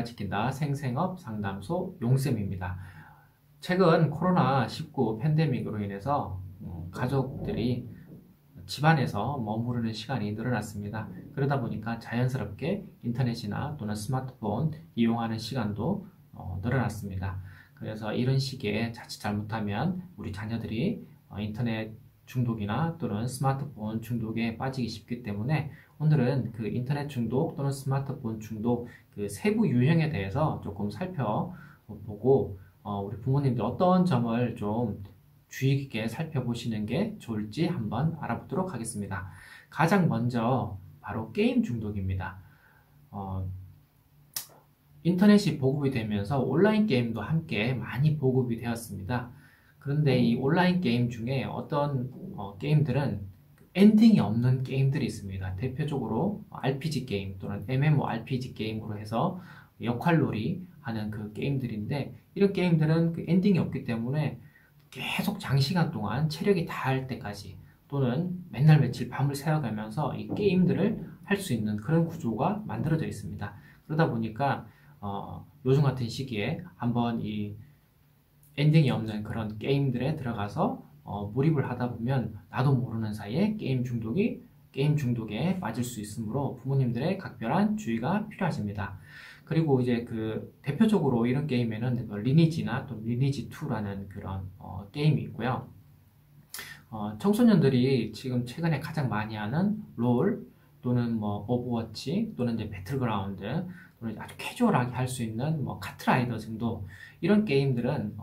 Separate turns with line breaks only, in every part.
내가 지킨다 생생업 상담소 용쌤입니다. 최근 코로나19 팬데믹으로 인해서 가족들이 집안에서 머무르는 시간이 늘어났습니다. 그러다 보니까 자연스럽게 인터넷이나 또는 스마트폰 이용하는 시간도 늘어났습니다. 그래서 이런 시기에 자칫 잘못하면 우리 자녀들이 인터넷 중독이나 또는 스마트폰 중독에 빠지기 쉽기 때문에 오늘은 그 인터넷 중독 또는 스마트폰 중독 그 세부 유형에 대해서 조금 살펴보고 우리 부모님들 어떤 점을 좀 주의 깊게 살펴보시는 게 좋을지 한번 알아보도록 하겠습니다. 가장 먼저 바로 게임 중독입니다. 인터넷이 보급이 되면서 온라인 게임도 함께 많이 보급이 되었습니다. 그런데 이 온라인 게임 중에 어떤 게임들은 엔딩이 없는 게임들이 있습니다. 대표적으로 RPG 게임 또는 MMORPG 게임으로 해서 역할놀이 하는 그 게임들인데, 이런 게임들은 그 엔딩이 없기 때문에 계속 장시간 동안 체력이 다할 때까지 또는 맨날 며칠 밤을 새워가면서 이 게임들을 할 수 있는 그런 구조가 만들어져 있습니다. 그러다 보니까 요즘 같은 시기에 한번 이 엔딩이 없는 그런 게임들에 들어가서 몰입을 하다 보면 나도 모르는 사이에 게임 중독에 빠질 수 있으므로 부모님들의 각별한 주의가 필요하십니다. 그리고 이제 그 대표적으로 이런 게임에는 리니지나 또 리니지2라는 그런 게임이 있고요. 청소년들이 지금 최근에 가장 많이 하는 롤 또는 뭐 오버워치 또는 이제 배틀그라운드 또는 아주 캐주얼하게 할 수 있는 뭐 카트라이더 정도, 이런 게임들은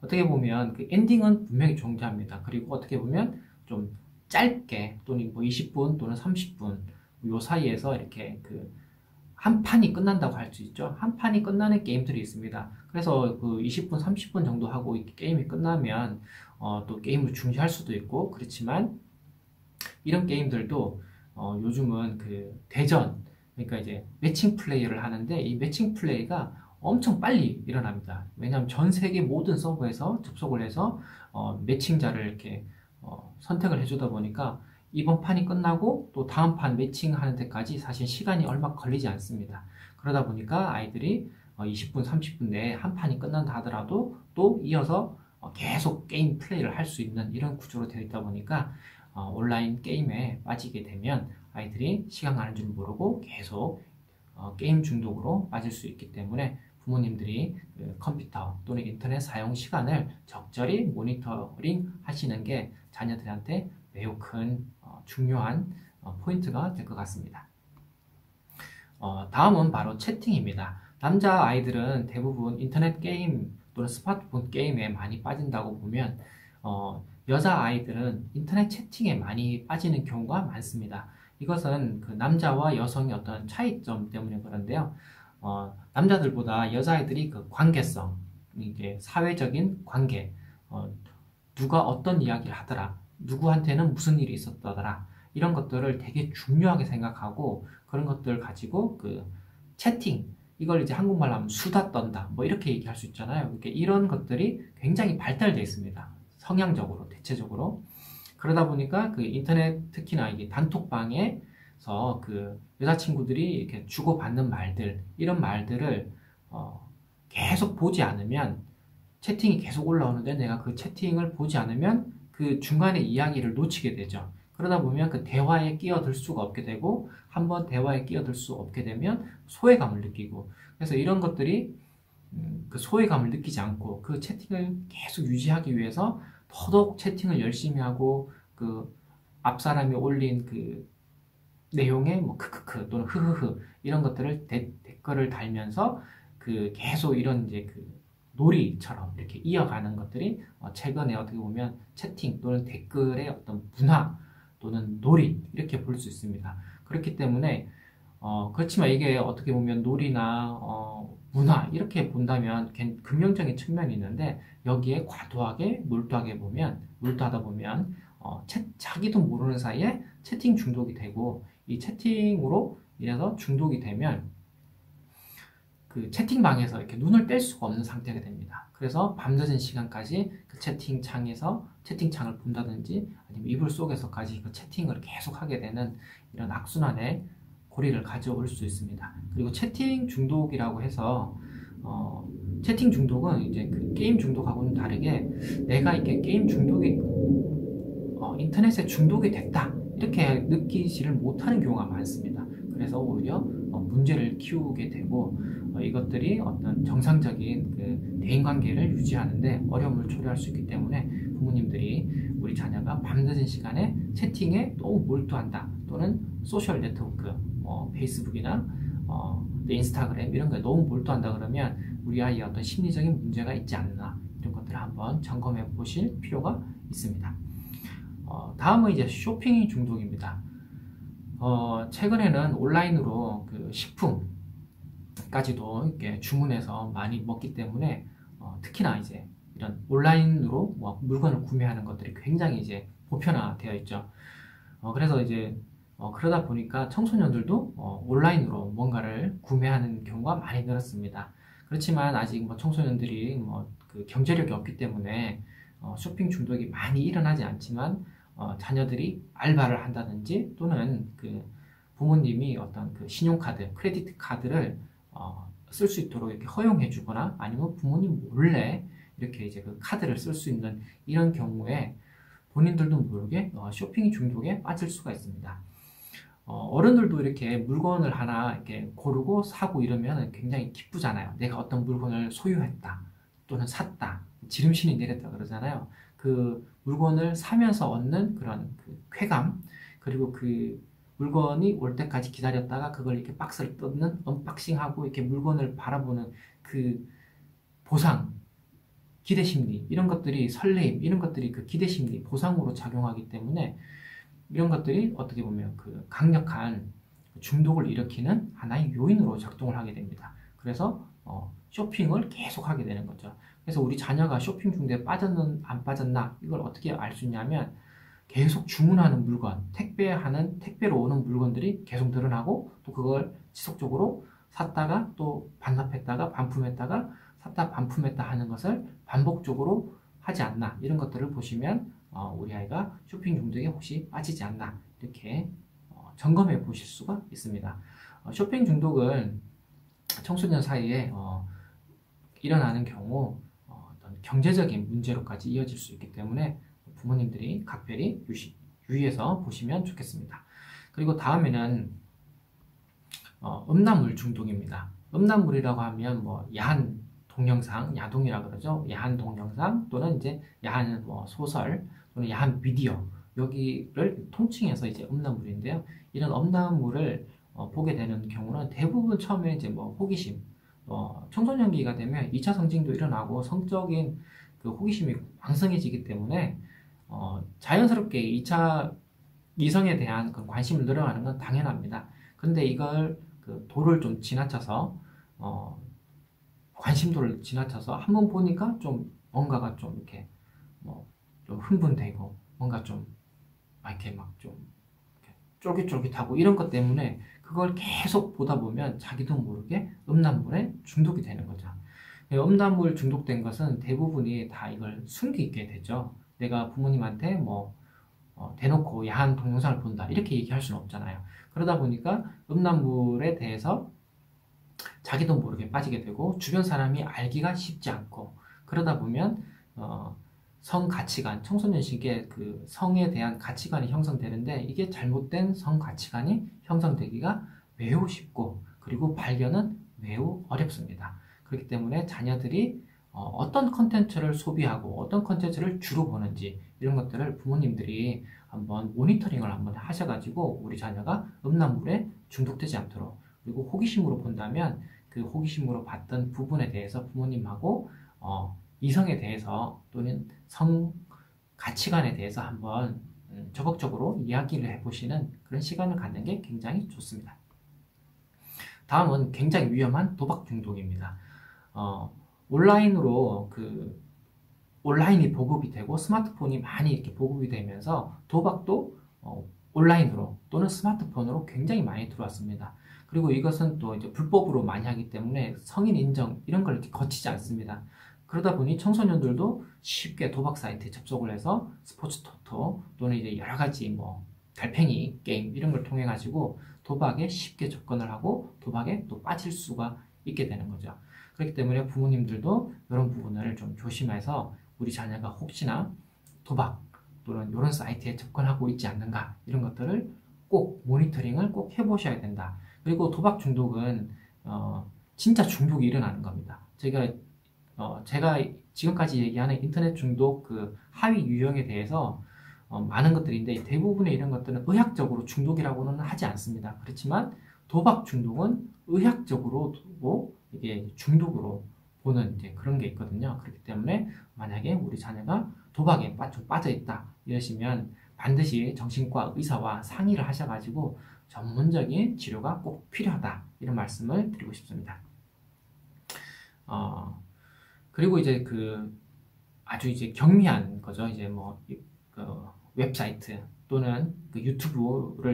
어떻게 보면 그 엔딩은 분명히 존재합니다. 그리고 어떻게 보면 좀 짧게 또는 뭐 20분 또는 30분 요 사이에서 이렇게 그 한 판이 끝난다고 할 수 있죠. 한 판이 끝나는 게임들이 있습니다. 그래서 그 20분, 30분 정도 하고 게임이 끝나면 또 게임을 중지할 수도 있고, 그렇지만 이런 게임들도 요즘은 그 대전, 그러니까 이제 매칭 플레이를 하는데 이 매칭 플레이가 엄청 빨리 일어납니다. 왜냐하면 전 세계 모든 서버에서 접속을 해서 매칭자를 이렇게 선택을 해주다 보니까 이번 판이 끝나고 또 다음 판 매칭하는 데까지 사실 시간이 얼마 걸리지 않습니다. 그러다 보니까 아이들이 20분, 30분 내에 한 판이 끝난다 하더라도 또 이어서 계속 게임 플레이를 할 수 있는 이런 구조로 되어 있다 보니까 온라인 게임에 빠지게 되면 아이들이 시간 가는 줄 모르고 계속 게임 중독으로 빠질 수 있기 때문에 부모님들이 그 컴퓨터 또는 인터넷 사용 시간을 적절히 모니터링 하시는 게 자녀들한테 매우 큰 중요한 포인트가 될 것 같습니다. 다음은 바로 채팅입니다. 남자 아이들은 대부분 인터넷 게임 또는 스마트폰 게임에 많이 빠진다고 보면 여자 아이들은 인터넷 채팅에 많이 빠지는 경우가 많습니다. 이것은 그 남자와 여성의 어떤 차이점 때문에 그런데요. 남자들보다 여자아이들이 그 관계성, 이게 사회적인 관계, 누가 어떤 이야기를 하더라, 누구한테는 무슨 일이 있었더라, 이런 것들을 되게 중요하게 생각하고 그런 것들을 가지고 그 채팅, 이걸 이제 한국말로 하면 수다 떤다, 뭐 이렇게 얘기할 수 있잖아요. 그러니까 이런 것들이 굉장히 발달되어 있습니다. 성향적으로, 대체적으로. 그러다 보니까 그 인터넷, 특히나 이게 단톡방에서 그 여자친구들이 이렇게 주고받는 말들, 이런 말들을 계속 보지 않으면, 채팅이 계속 올라오는데 내가 그 채팅을 보지 않으면 그 중간에 이야기를 놓치게 되죠. 그러다 보면 그 대화에 끼어들 수가 없게 되고, 한번 대화에 끼어들 수 없게 되면 소외감을 느끼고, 그래서 이런 것들이 그 소외감을 느끼지 않고 그 채팅을 계속 유지하기 위해서 더더욱 채팅을 열심히 하고, 그 앞 사람이 올린 그 내용에 뭐 크크크 또는 흐흐흐 이런 것들을 댓글을 달면서 그 계속 이런 이제 그 놀이처럼 이렇게 이어가는 것들이 최근에 어떻게 보면 채팅 또는 댓글의 어떤 문화 또는 놀이, 이렇게 볼 수 있습니다. 그렇기 때문에 그렇지만 이게 어떻게 보면 놀이나 문화 이렇게 본다면 긍정적인 측면이 있는데, 여기에 과도하게 몰두하다 보면 자기도 모르는 사이에 채팅 중독이 되고, 이 채팅으로 인해서 중독이 되면 그 채팅방에서 이렇게 눈을 뗄 수가 없는 상태가 됩니다. 그래서 밤늦은 시간까지 그 채팅창을 본다든지 아니면 이불 속에서까지 그 채팅을 계속 하게 되는 이런 악순환에 고리를 가져올 수 있습니다. 그리고 채팅 중독이라고 해서 채팅 중독은 이제 그 게임 중독하고는 다르게 내가 이렇게 게임 중독이 인터넷에 중독이 됐다 이렇게 느끼지를 못하는 경우가 많습니다. 그래서 오히려 문제를 키우게 되고 이것들이 어떤 정상적인 그 대인관계를 유지하는데 어려움을 초래할 수 있기 때문에 부모님들이 우리 자녀가 밤늦은 시간에 채팅에 너무 몰두한다 또는 소셜 네트워크 페이스북이나 인스타그램 이런 거에 너무 몰두한다 그러면 우리 아이의 어떤 심리적인 문제가 있지 않나 이런 것들을 한번 점검해 보실 필요가 있습니다. 다음은 이제 쇼핑 중독입니다. 최근에는 온라인으로 그 식품까지도 이렇게 주문해서 많이 먹기 때문에 특히나 이제 이런 온라인으로 물건을 구매하는 것들이 굉장히 이제 보편화되어 있죠. 그래서 이제 그러다 보니까 청소년들도 온라인으로 뭔가를 구매하는 경우가 많이 늘었습니다. 그렇지만 아직 청소년들이 그 경제력이 없기 때문에 쇼핑 중독이 많이 일어나지 않지만 자녀들이 알바를 한다든지 또는 그 부모님이 어떤 그 신용카드, 크레디트 카드를 쓸 수 있도록 이렇게 허용해 주거나 아니면 부모님 몰래 이렇게 이제 그 카드를 쓸 수 있는 이런 경우에 본인들도 모르게 쇼핑 중독에 빠질 수가 있습니다. 어른들도 이렇게 물건을 하나 이렇게 고르고 사고 이러면 굉장히 기쁘잖아요. 내가 어떤 물건을 소유했다 또는 샀다, 지름신이 내렸다 그러잖아요. 그 물건을 사면서 얻는 그런 그 쾌감, 그리고 그 물건이 올 때까지 기다렸다가 그걸 이렇게 박스를 뜯는 언박싱하고 이렇게 물건을 바라보는 그 보상, 기대심리 이런 것들이 설레임 이런 것들이 그 기대심리 보상으로 작용하기 때문에 이런 것들이 어떻게 보면 그 강력한 중독을 일으키는 하나의 요인으로 작동을 하게 됩니다. 그래서 쇼핑을 계속 하게 되는 거죠. 그래서 우리 자녀가 쇼핑 중독에 빠졌는 안 빠졌나 이걸 어떻게 알 수 있냐면 계속 주문하는 물건, 택배로 오는 물건들이 계속 늘어나고 또 그걸 지속적으로 샀다가 또 반납했다가 반품했다가 샀다 반품했다 하는 것을 반복적으로 하지 않나 이런 것들을 보시면 우리 아이가 쇼핑 중독에 혹시 빠지지 않나 이렇게 점검해 보실 수가 있습니다. 쇼핑 중독은 청소년 사이에 일어나는 경우 어떤 경제적인 문제로까지 이어질 수 있기 때문에 부모님들이 각별히 유의해서 보시면 좋겠습니다. 그리고 다음에는 음란물 중독입니다. 음란물이라고 하면 야한 동영상, 야동이라 그러죠. 야한 동영상 또는 이제 야한 소설 또는 야한 비디오 여기를 통칭해서 이제 음란물인데요. 이런 음란물을 보게 되는 경우는 대부분 처음에 이제 호기심, 청소년기가 되면 2차 성징도 일어나고 성적인 그 호기심이 왕성해지기 때문에 자연스럽게 2차 이성에 대한 그 관심을 늘어나는 건 당연합니다. 근데 이걸 그 도를 좀 지나쳐서 관심도를 지나쳐서 한번 보니까 좀 뭔가가 좀 이렇게 좀 흥분되고 뭔가 좀 이렇게 막 좀 쫄깃쫄깃하고 이런 것 때문에 그걸 계속 보다 보면 자기도 모르게 음란물에 중독이 되는 거죠. 음란물 중독된 것은 대부분이 다 이걸 숨기게 되죠. 내가 부모님한테 대놓고 야한 동영상을 본다 이렇게 얘기할 수는 없잖아요. 그러다 보니까 음란물에 대해서 자기도 모르게 빠지게 되고 주변 사람이 알기가 쉽지 않고 그러다 보면 성 가치관, 청소년 시기에 그 성에 대한 가치관이 형성되는데 이게 잘못된 성 가치관이 형성되기가 매우 쉽고 그리고 발견은 매우 어렵습니다. 그렇기 때문에 자녀들이 어떤 컨텐츠를 소비하고 어떤 컨텐츠를 주로 보는지 이런 것들을 부모님들이 한번 모니터링을 한번 하셔가지고 우리 자녀가 음란물에 중독되지 않도록 그리고 호기심으로 본다면 그 호기심으로 봤던 부분에 대해서 부모님하고 이성에 대해서 또는 성 가치관에 대해서 한번 적극적으로 이야기를 해보시는 그런 시간을 갖는 게 굉장히 좋습니다. 다음은 굉장히 위험한 도박 중독입니다. 온라인으로 온라인이 보급이 되고 스마트폰이 많이 이렇게 보급이 되면서 도박도 온라인으로 또는 스마트폰으로 굉장히 많이 들어왔습니다. 그리고 이것은 또 이제 불법으로 많이 하기 때문에 성인 인정 이런 걸 이렇게 거치지 않습니다. 그러다 보니 청소년들도 쉽게 도박 사이트에 접속을 해서 스포츠 토토 또는 이제 여러 가지 달팽이 게임 이런 걸 통해 가지고 도박에 쉽게 접근을 하고 도박에 또 빠질 수가 있게 되는 거죠. 그렇기 때문에 부모님들도 이런 부분을 좀 조심해서 우리 자녀가 혹시나 도박 또는 이런 사이트에 접근하고 있지 않는가 이런 것들을 꼭 모니터링을 꼭 해보셔야 된다. 그리고 도박 중독은 진짜 중독이 일어나는 겁니다. 제가 지금까지 얘기하는 인터넷 중독 그 하위 유형에 대해서 많은 것들인데 대부분의 이런 것들은 의학적으로 중독이라고는 하지 않습니다. 그렇지만 도박 중독은 의학적으로도 이게 중독으로 보는 이제 그런 게 있거든요. 그렇기 때문에 만약에 우리 자녀가 도박에 좀 빠져 있다 이러시면 반드시 정신과 의사와 상의를 하셔가지고 전문적인 치료가 꼭 필요하다 이런 말씀을 드리고 싶습니다. 그리고 이제 그 아주 이제 경미한 거죠. 이제 뭐 그 웹사이트 또는 그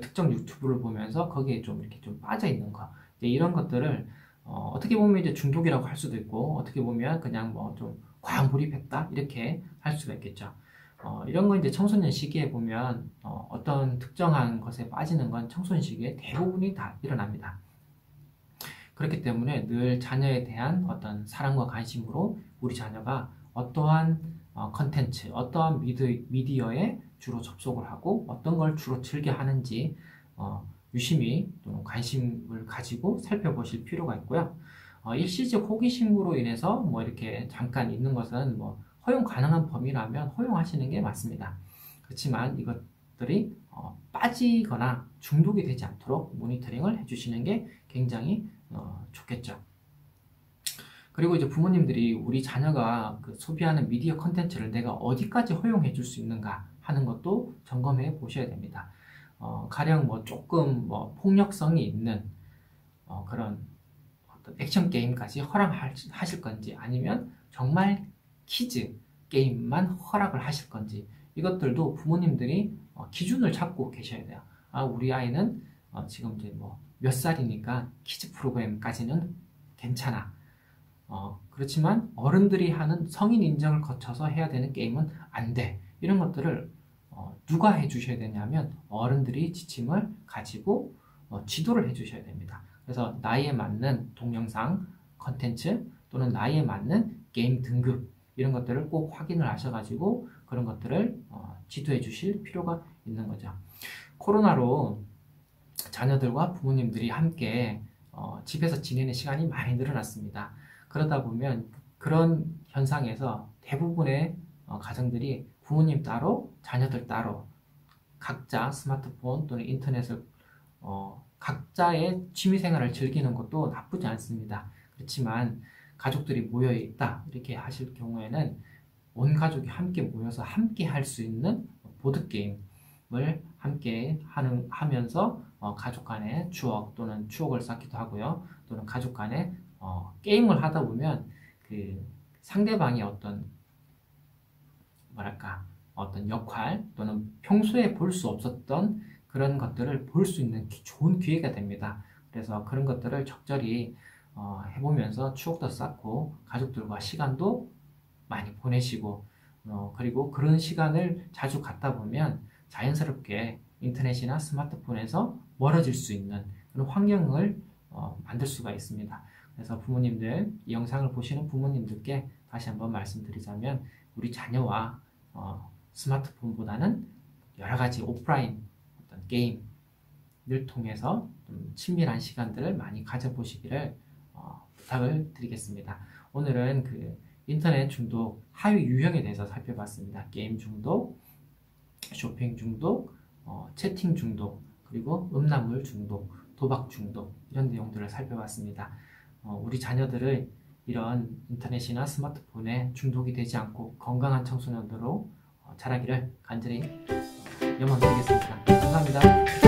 특정 유튜브를 보면서 거기에 좀 이렇게 좀 빠져 있는 거. 이제 이런 것들을 어떻게 보면 이제 중독이라고 할 수도 있고 어떻게 보면 그냥 뭐 좀 과한 몰입했다 이렇게 할 수가 있겠죠. 이런 거 이제 청소년 시기에 보면 어떤 특정한 것에 빠지는 건 청소년 시기에 대부분이 다 일어납니다. 그렇기 때문에 늘 자녀에 대한 어떤 사랑과 관심으로 우리 자녀가 어떠한 컨텐츠, 어떠한 미디어에 주로 접속을 하고 어떤 걸 주로 즐겨 하는지 유심히 또는 관심을 가지고 살펴보실 필요가 있고요. 일시적 호기심으로 인해서 뭐 이렇게 잠깐 있는 것은 뭐 허용 가능한 범위라면 허용하시는 게 맞습니다. 그렇지만 이것들이 빠지거나 중독이 되지 않도록 모니터링을 해주시는 게 굉장히 좋겠죠. 그리고 이제 부모님들이 우리 자녀가 그 소비하는 미디어 컨텐츠를 내가 어디까지 허용해 줄 수 있는가 하는 것도 점검해 보셔야 됩니다. 가령 뭐 조금 뭐 폭력성이 있는 그런 어떤 액션 게임까지 허락하실 건지 아니면 정말 키즈 게임만 허락을 하실 건지 이것들도 부모님들이 기준을 잡고 계셔야 돼요. 우리 아이는 지금 이제 뭐 몇 살이니까 키즈 프로그램까지는 괜찮아. 그렇지만 어른들이 하는 성인 인정을 거쳐서 해야 되는 게임은 안 돼. 이런 것들을 누가 해주셔야 되냐면 어른들이 지침을 가지고 지도를 해주셔야 됩니다. 그래서 나이에 맞는 동영상 컨텐츠 또는 나이에 맞는 게임 등급 이런 것들을 꼭 확인을 하셔가지고 그런 것들을 지도해 주실 필요가 있는 거죠. 코로나로 자녀들과 부모님들이 함께 집에서 지내는 시간이 많이 늘어났습니다. 그러다 보면 그런 현상에서 대부분의 가정들이 부모님 따로 자녀들 따로 각자 스마트폰 또는 인터넷을 각자의 취미생활을 즐기는 것도 나쁘지 않습니다. 그렇지만 가족들이 모여 있다 이렇게 하실 경우에는 온 가족이 함께 모여서 함께 할 수 있는 보드게임을 함께 하면서 가족 간의 추억 또는 추억을 쌓기도 하고요. 또는 가족 간에 게임을 하다 보면 그 상대방이 어떤 어떤 역할 또는 평소에 볼 수 없었던 그런 것들을 볼 수 있는 좋은 기회가 됩니다. 그래서 그런 것들을 적절히 해보면서 추억도 쌓고 가족들과 시간도 많이 보내시고 그리고 그런 시간을 자주 갖다 보면 자연스럽게 인터넷이나 스마트폰에서 멀어질 수 있는 그런 환경을 만들 수가 있습니다. 그래서 부모님들, 이 영상을 보시는 부모님들께 다시 한번 말씀드리자면 우리 자녀와 스마트폰보다는 여러 가지 오프라인 어떤 게임을 통해서 좀 친밀한 시간들을 많이 가져보시기를 부탁을 드리겠습니다. 오늘은 그 인터넷 중독 하위 유형에 대해서 살펴봤습니다. 게임 중독, 쇼핑 중독, 채팅 중독, 그리고 음란물 중독, 도박 중독 이런 내용들을 살펴봤습니다. 우리 자녀들을 이런 인터넷이나 스마트폰에 중독이 되지 않고 건강한 청소년으로 자라기를 간절히 염원드리겠습니다. 감사합니다.